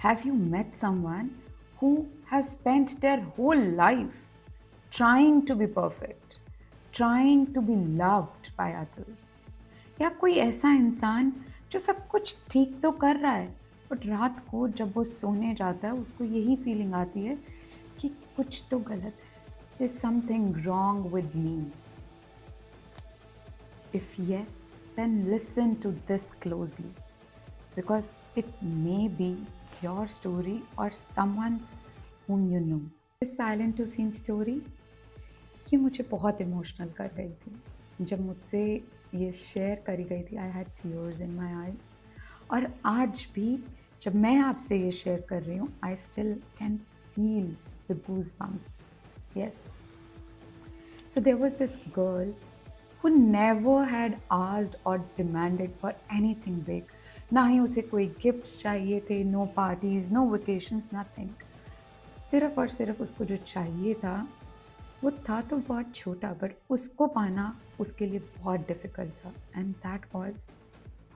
Have you met someone who has spent their whole life trying to be perfect, trying to be loved by others? या कोई ऐसा इंसान जो सब कुछ ठीक तो कर रहा है बट रात को जब वो सोने जाता है उसको यही फीलिंग आती है कि कुछ तो गलत है, there's something wrong with me. If yes, then listen to this closely because it may be your story or someone's whom you know. This silent to scene story ये मुझे बहुत इमोशनल कर गई थी जब मुझसे ये शेयर करी गई थी. I had tears in my eyes. और आज भी जब मैं आपसे ये शेयर कर रही हूँ I still can feel the goose bumps. Yes. So there was this girl who never had asked or demanded for anything big. ना ही उसे कोई गिफ्ट्स चाहिए थे, no parties, no vacations, nothing. सिर्फ और सिर्फ उसको जो चाहिए था वो था तो बहुत छोटा बट उसको पाना उसके लिए बहुत डिफ़िकल्ट था. And that was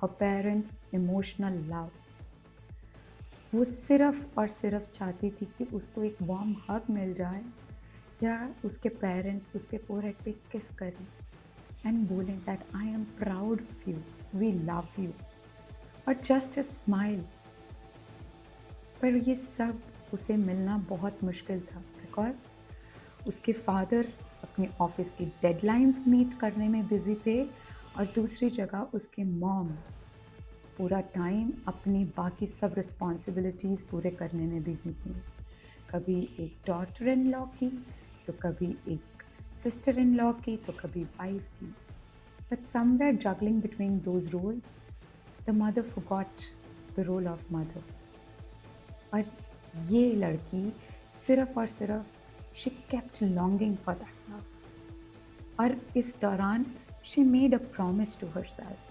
her parents emotional love. वो सिर्फ और सिर्फ चाहती थी कि उसको एक वार्म हग मिल जाए या उसके पेरेंट्स उसके फोरहेड पे किस करें एंड बोलें that I am proud of you, we love you, और जस्ट अ स्माइल. पर ये सब उसे मिलना बहुत मुश्किल था बिकॉज उसके फादर अपनी ऑफिस की डेडलाइंस मीट करने में बिज़ी थे और दूसरी जगह उसके मॉम पूरा टाइम अपनी बाकी सब रिस्पॉन्सिबिलिटीज़ पूरे करने में बिज़ी थी. कभी एक डॉटर इन लॉ की तो कभी एक सिस्टर इन लॉ की तो कभी वाइफ की. But somewhere juggling between those roles the mother forgot the role of mother. और ये लड़की सिर्फ और सिर्फ she kept longing for that love. और इस दौरान she made a promise to herself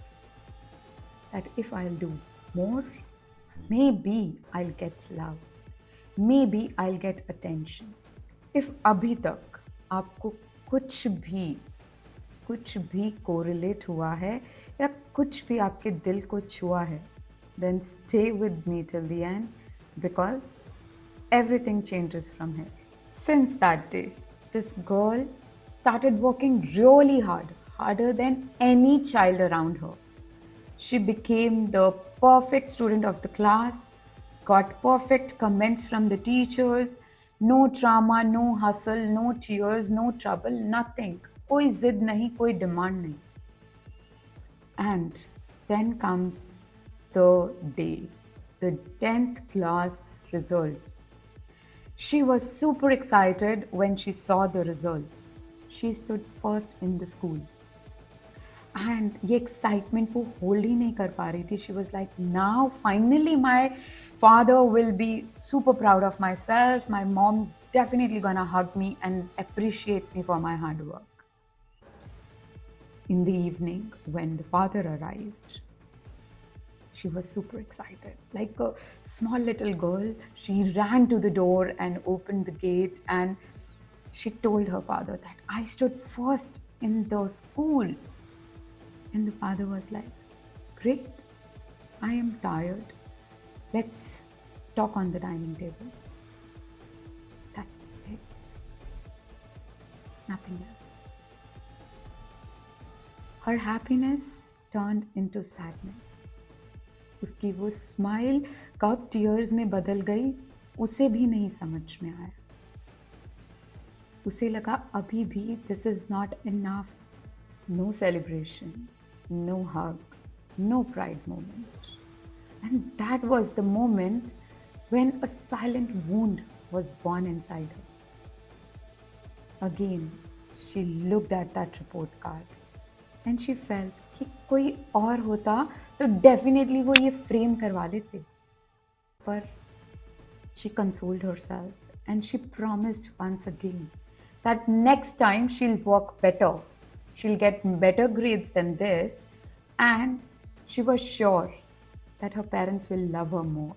that if I'll do more, maybe I'll get love, maybe I'll get attention. If अभी तक आपको कुछ भी कोरिलेट हुआ है या कुछ भी आपके दिल को छुआ है, then stay with me till the end because everything changes from here. Since that day, this girl started working really hard, harder than any child around her. She became the perfect student of the class, got perfect comments from the teachers, no drama, no hustle, no tears, no trouble, nothing. कोई जिद नहीं, कोई demand नहीं. And then comes the day, the 10th class results. She was super excited when she saw the results. She stood first in the school. And ये excitement वो hold ही नहीं कर पा रही थी. She was like now finally my father will be super proud of myself. My mom's definitely gonna hug me and appreciate me for my hard work. In the evening, when the father arrived, she was super excited. Like a small little girl, she ran to the door and opened the gate and she told her father that I stood first in the school. And the father was like, great, I am tired. Let's talk on the dining table. That's it. Nothing else. Her happiness turned into sadness. उसकी वो smile कब tears में बदल गई उसे भी नहीं समझ में आया. उसे लगा अभी भी this is not enough. No celebration, no hug, no pride moment. And that was the moment when a silent wound was born inside her. Again, she looked at that report card and she felt कि कोई और होता तो definitely वो ये frame करवा लेते. पर she consoled herself and she promised once again that next time she'll work better. She'll get better grades than this, and she was sure that her parents will love her more.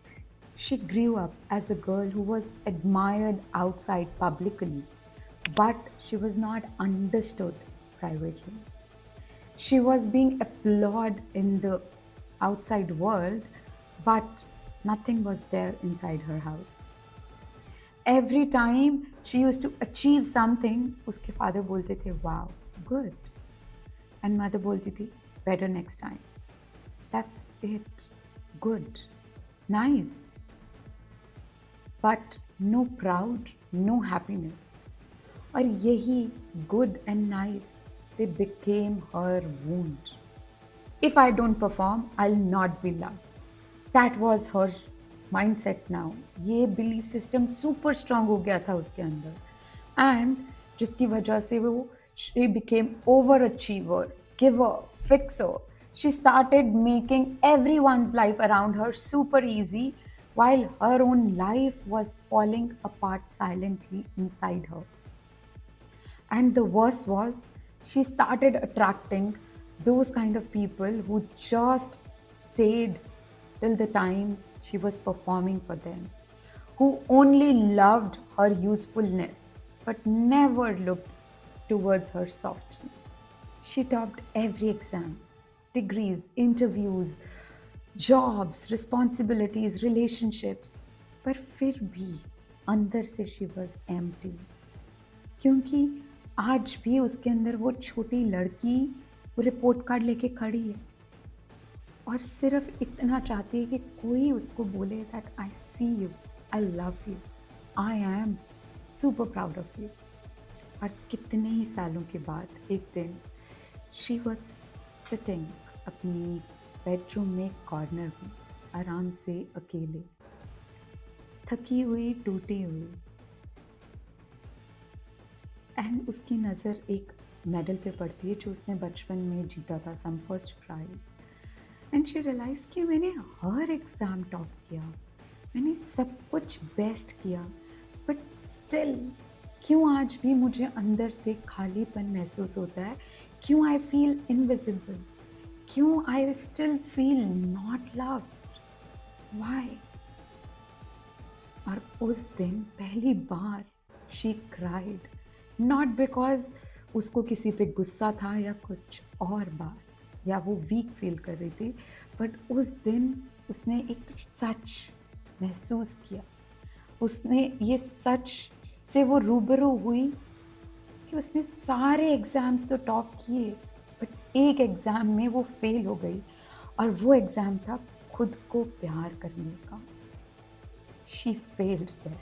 She grew up as a girl who was admired outside publicly, but she was not understood privately. She was being applauded in the outside world, but Nothing was there inside her house. Every time she used to achieve something, उसके father बोलते थे, wow, good. And mother बोलती थी, better next time. That's it. Good. Nice. But no proud, no happiness. और यही good and nice, they became her wound. If I don't perform, I'll not be loved. That was her mindset now. ये belief system super strong हो गया था उसके अंदर. And जिसकी वजह से वो she became overachiever, giver, fixer. She started making everyone's life around her super easy while her own life was falling apart silently inside her. And the worst was, she started attracting those kind of people who just stayed till the time she was performing for them, who only loved her usefulness but never looked towards her softness. She topped every exam, degrees, interviews, jobs, responsibilities, relationships, पर फिर भी अंदर से she was empty. क्योंकि आज भी उसके अंदर वो छोटी लड़की वो रिपोर्ट कार्ड लेके खड़ी है और सिर्फ इतना चाहती है कि कोई उसको बोले that I see you, I love you, I am super proud of you. और कितने ही सालों के बाद एक दिन शी वॉज सिटिंग अपनी बेडरूम में एक कॉर्नर में आराम से अकेले, थकी हुई, टूटी हुई. एंड उसकी नज़र एक मेडल पे पड़ती है जो उसने बचपन में जीता था, some first prize. And she realise कि मैंने हर एग्ज़ाम टॉप किया, मैंने सब कुछ बेस्ट किया, बट स्टिल क्यों आज भी मुझे अंदर से खालीपन महसूस होता है? क्यों आई फील इनविजिबल? क्यों I still feel not loved? Why? और उस दिन पहली बार शी क्राइड, नॉट बिकॉज उसको किसी पे गुस्सा था या कुछ और बात, या वो वीक फील कर रही थी, बट उस दिन उसने एक सच महसूस किया. उसने ये सच से वो रूबरू हुई कि उसने सारे एग्ज़ाम्स तो टॉप किए, बट एक एग्ज़ाम में वो फेल हो गई, और वो एग्ज़ाम था खुद को प्यार करने का. She felt there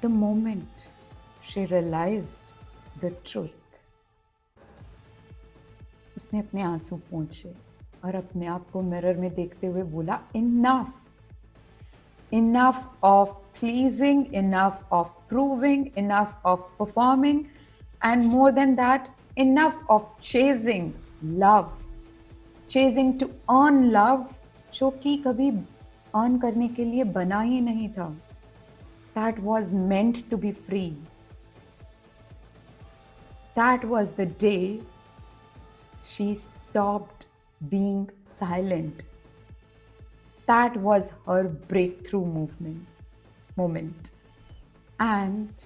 the moment she realized the truth. उसने अपने आंसू पोंछे और अपने आप को मिरर में देखते हुए बोला, enough. Enough of pleasing, enough of proving, enough of performing, and more than that, enough of chasing love. Chasing to earn love, जो कि कभी earn करने के लिए बना ही नहीं था. That was meant to be free. That was the day she stopped being silent. That was her breakthrough moment. And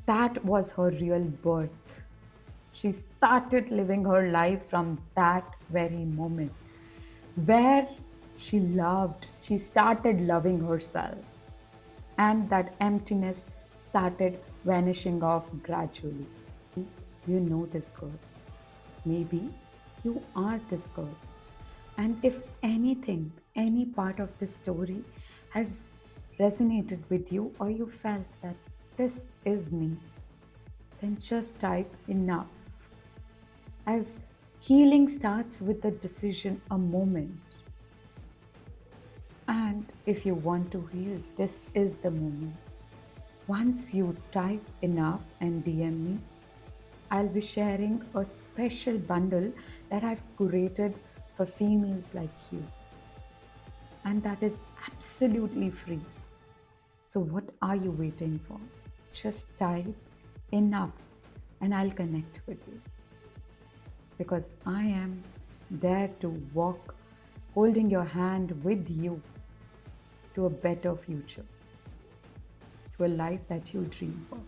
that was her real birth. She started living her life from that very moment, where she started loving herself. And that emptiness started vanishing off gradually. You know this girl. Maybe you are this girl. And if anything, any part of this story has resonated with you, or you felt that this is me, then just type enough. As healing starts with a decision, a moment. And if you want to heal, this is the moment. Once you type enough and DM me, I'll be sharing a special bundle that I've curated for females like you. And that is absolutely free. So what are you waiting for? Just type enough and I'll connect with you. Because I am there to walk, holding your hand with you to a better future, to a life that you dream for.